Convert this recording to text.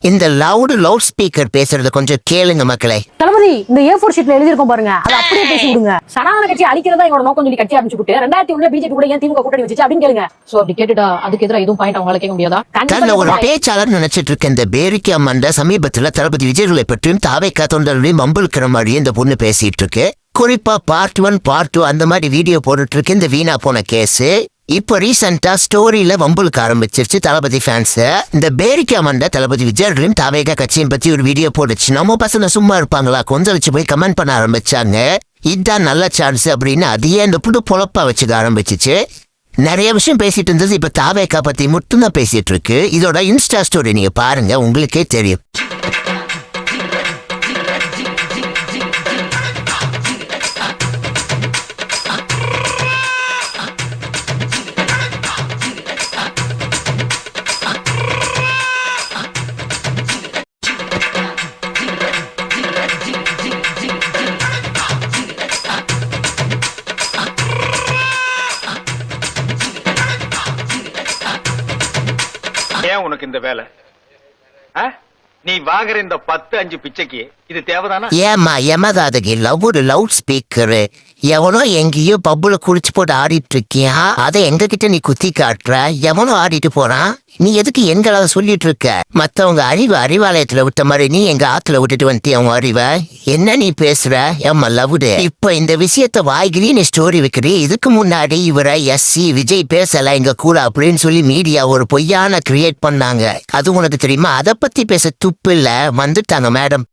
இந்த loud speaker பேசுறத கொஞ்சம் கேளுங்க மக்களே. தளபதி இந்த A4 ஷீட்ல எழுதிருக்கோம் பாருங்க, அதை அப்படியே பேசி விடுங்க. சனாதன கட்சி அழிக்கிறதா எங்களோட நோக்கம் சொல்லி கட்சி ஆரம்பிச்சு விட்டு 2001 பிஜேபி கூட ஏன் திமுக கூட்டணி வச்சு அப்படின்னு கேளுங்க. சோ அப்படி கேட்டுட்டா அதுக்கு எதிராக எதுவும் பாயிண்ட் அவங்களால கேட்க முடியாதா? தன்னை ஒரு பேச்சாளர் நினைச்சிட்டு இருக்க இந்த பேரிக்கா மண்ட சமீபத்துல தளபதி விஜய்களை பற்றியும் தாவேக்கா தொண்டர்களையும் மம்புழுக்கிற மாதிரி இந்த பொண்ணு பேசிட்டு இருக்கு. குறிப்பா பார்ட் 1 பார்ட் 2 அந்த மாதிரி வீடியோ போட்டுட்டு இருக்கு. இந்த வீணா போன கேஸ் இப்போ ரீசெண்டா ஸ்டோரியில வம்புலுக்கு ஆரம்பிச்சிருச்சு தளபதி ஃபேன்ஸ். இந்த பேரிக்கா மண்ட தளபதி விஜயர்களையும் தாவேகா கட்சியை பத்தி ஒரு வீடியோ போட்டுச்சு. நம்ம பசங்க சும்மா இருப்பாங்களா, கொஞ்சம் வச்சு போய் கமெண்ட் பண்ண ஆரம்பிச்சாங்க. இதுதான் நல்ல சான்ஸ் அப்படின்னு அதையே இந்த புது பொழப்பா வச்சுக்க ஆரம்பிச்சிச்சு. நிறைய விஷயம் பேசிட்டு இருந்தது, இப்ப தாவேகா பத்தி மட்டும் தான் பேசிட்டு இருக்கு. இதோட இன்ஸ்டா ஸ்டோரி நீங்க பாருங்க, உங்களுக்கே தெரியும். ஏன் உனக்கு இந்த வேலை? நீ வாங்குற இந்த 10-5 பிச்சைக்கு இது தேவைதானா? ஏமா எமதாதகி ஒரு லவுட் ஸ்பீக்கரு எவனோ எங்கேயோ பப்புல குடிச்சு போட்டு ஆடிட்டு இருக்கியா, அதை எங்க கிட்ட நீ குத்தி காட்டுற. எவனோ ஆடிட்டு போறான், நீ எதுக்கு எங்களால சொல்லிட்டு இருக்க? மத்தவங்க அறிவாலயத்துல விட்ட மாதிரி நீ எங்க ஆத்துல விட்டுட்டு வந்துட்டிய அவங்க அறிவை. என்ன நீ பேசுற? ஏமா லவுடு, இப்ப இந்த விஷயத்த வாய்கிரி நீ ஸ்டோரி வைக்கிறீ. இதுக்கு முன்னாடி இவரை SC விஜய் பேசல எங்க கூட அப்படின்னு சொல்லி மீடியா ஒரு பொய்யான கிரியேட் பண்ணாங்க. அது உனக்கு தெரியுமா? அதை பத்தி பேச துப்பு இல்ல. வந்துட்டாங்க மேடம்.